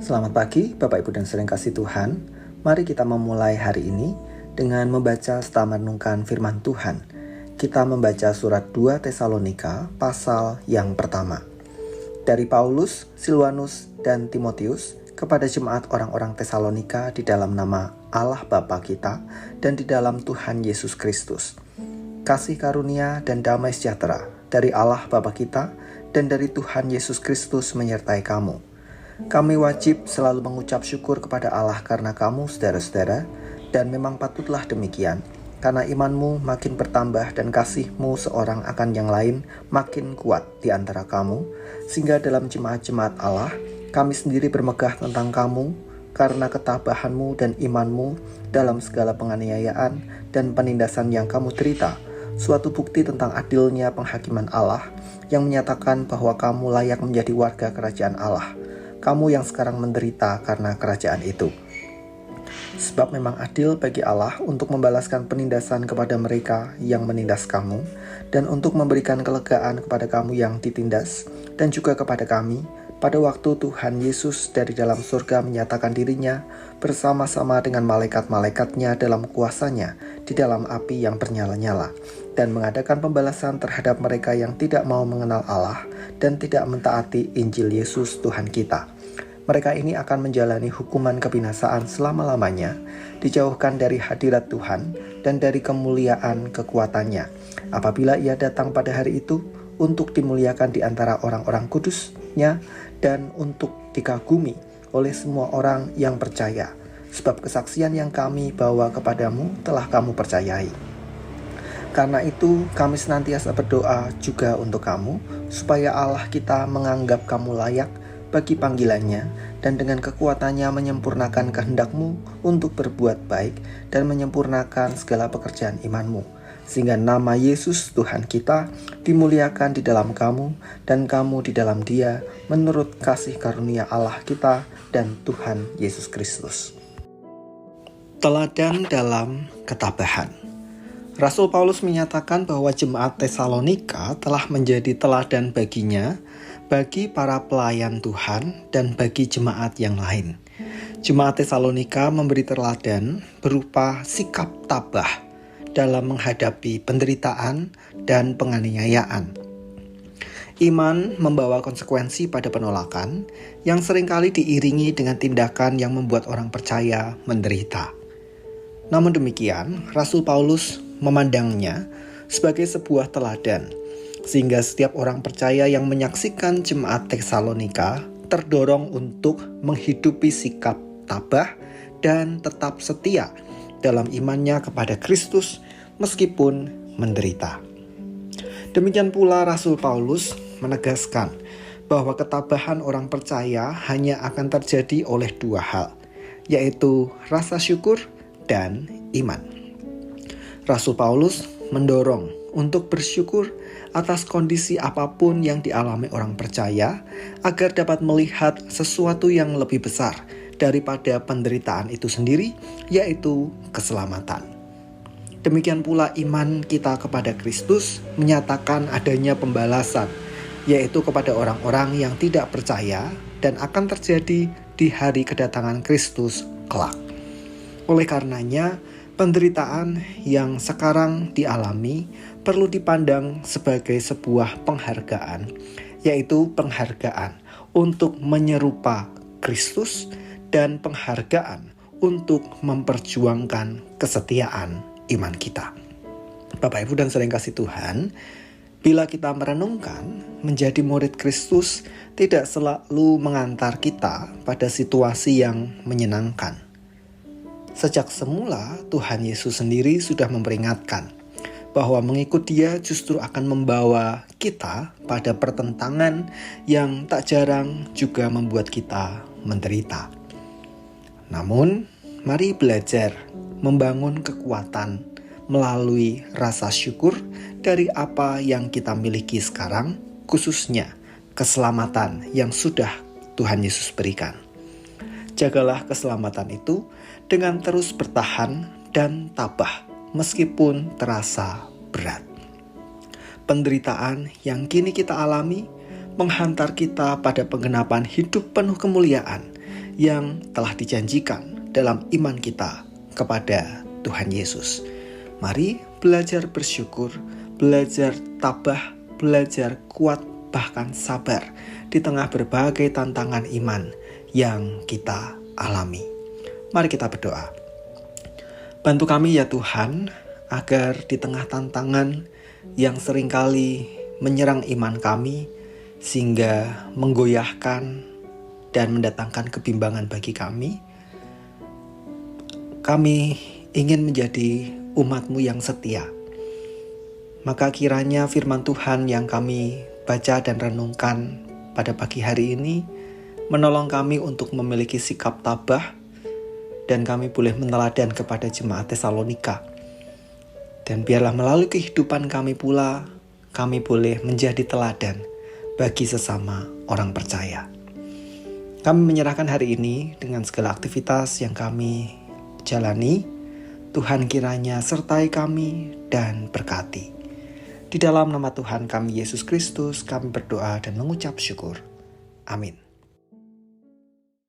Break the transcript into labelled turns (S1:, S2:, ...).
S1: Selamat pagi Bapak Ibu dan saudara kasih Tuhan. Mari kita memulai hari ini dengan membaca serta merenungkan firman Tuhan. Kita membaca surat 2 Tesalonika pasal yang pertama. Dari Paulus, Silwanus, dan Timotius kepada jemaat orang-orang Tesalonika di dalam nama Allah Bapa kita dan di dalam Tuhan Yesus Kristus. Kasih karunia dan damai sejahtera dari Allah Bapa kita dan dari Tuhan Yesus Kristus menyertai kamu. Kami wajib selalu mengucap syukur kepada Allah karena kamu, saudara-saudara, dan memang patutlah demikian, karena imanmu makin bertambah dan kasihmu seorang akan yang lain makin kuat di antara kamu, sehingga dalam jemaat-jemaat Allah, kami sendiri bermegah tentang kamu, karena ketabahanmu dan imanmu dalam segala penganiayaan dan penindasan yang kamu derita, suatu bukti tentang adilnya penghakiman Allah, yang menyatakan bahwa kamu layak menjadi warga kerajaan Allah, kamu yang sekarang menderita karena kerajaan itu. Sebab memang adil bagi Allah untuk membalaskan penindasan kepada mereka yang menindas kamu, dan untuk memberikan kelegaan kepada kamu yang ditindas, dan juga kepada kami, pada waktu Tuhan Yesus dari dalam surga menyatakan dirinya bersama-sama dengan malaikat-malaikatnya dalam kuasanya di dalam api yang bernyala-nyala, dan mengadakan pembalasan terhadap mereka yang tidak mau mengenal Allah dan tidak mentaati Injil Yesus Tuhan kita. Mereka ini akan menjalani hukuman kebinasaan selama-lamanya, dijauhkan dari hadirat Tuhan dan dari kemuliaan kekuatannya, apabila ia datang pada hari itu untuk dimuliakan di antara orang-orang kudusnya dan untuk dikagumi oleh semua orang yang percaya, sebab kesaksian yang kami bawa kepadamu telah kamu percayai. Karena itu kami senantiasa berdoa juga untuk kamu, supaya Allah kita menganggap kamu layak bagi panggilannya, dan dengan kekuatannya menyempurnakan kehendakmu untuk berbuat baik dan menyempurnakan segala pekerjaan imanmu, sehingga nama Yesus Tuhan kita dimuliakan di dalam kamu dan kamu di dalam Dia, menurut kasih karunia Allah kita dan Tuhan Yesus Kristus. Teladan dalam ketabahan. Rasul Paulus menyatakan bahwa jemaat Tesalonika telah menjadi teladan baginya, bagi para pelayan Tuhan, dan bagi jemaat yang lain. Jemaat Tesalonika memberi teladan berupa sikap tabah dalam menghadapi penderitaan dan penganiayaan. Iman membawa konsekuensi pada penolakan yang seringkali diiringi dengan tindakan yang membuat orang percaya menderita. Namun demikian, Rasul Paulus memandangnya sebagai sebuah teladan, sehingga setiap orang percaya yang menyaksikan jemaat Tesalonika terdorong untuk menghidupi sikap tabah dan tetap setia dalam imannya kepada Kristus meskipun menderita. Demikian pula Rasul Paulus menegaskan bahwa ketabahan orang percaya hanya akan terjadi oleh dua hal, yaitu rasa syukur dan iman. Rasul Paulus mendorong untuk bersyukur atas kondisi apapun yang dialami orang percaya, agar dapat melihat sesuatu yang lebih besar daripada penderitaan itu sendiri, yaitu keselamatan. Demikian pula iman kita kepada Kristus menyatakan adanya pembalasan, yaitu kepada orang-orang yang tidak percaya, dan akan terjadi di hari kedatangan Kristus kelak. Oleh karenanya, penderitaan yang sekarang dialami perlu dipandang sebagai sebuah penghargaan, yaitu penghargaan untuk menyerupa Kristus dan penghargaan untuk memperjuangkan kesetiaan iman kita. Bapak Ibu dan saudara yang kasih Tuhan, bila kita merenungkan, menjadi murid Kristus tidak selalu mengantar kita pada situasi yang menyenangkan. Sejak semula, Tuhan Yesus sendiri sudah memperingatkan bahwa mengikut Dia justru akan membawa kita pada pertentangan yang tak jarang juga membuat kita menderita. Namun, mari belajar membangun kekuatan melalui rasa syukur dari apa yang kita miliki sekarang, khususnya keselamatan yang sudah Tuhan Yesus berikan. Jagalah keselamatan itu dengan terus bertahan dan tabah meskipun terasa berat. Penderitaan yang kini kita alami menghantar kita pada penggenapan hidup penuh kemuliaan yang telah dijanjikan dalam iman kita kepada Tuhan Yesus. Mari belajar bersyukur, belajar tabah, belajar kuat, bahkan sabar di tengah berbagai tantangan iman yang kita alami. Mari kita berdoa. Bantu kami ya Tuhan, agar di tengah tantangan yang seringkali menyerang iman kami, sehingga menggoyahkan dan mendatangkan kebimbangan bagi kami ingin menjadi umat-Mu yang setia. Maka kiranya firman Tuhan yang kami baca dan renungkan pada pagi hari ini menolong kami untuk memiliki sikap tabah, dan kami boleh meneladan kepada jemaat Tesalonika. Dan biarlah melalui kehidupan kami pula, kami boleh menjadi teladan bagi sesama orang percaya. Kami menyerahkan hari ini dengan segala aktivitas yang kami jalani. Tuhan kiranya sertai kami dan berkati. Di dalam nama Tuhan kami Yesus Kristus, kami berdoa dan mengucap syukur. Amin.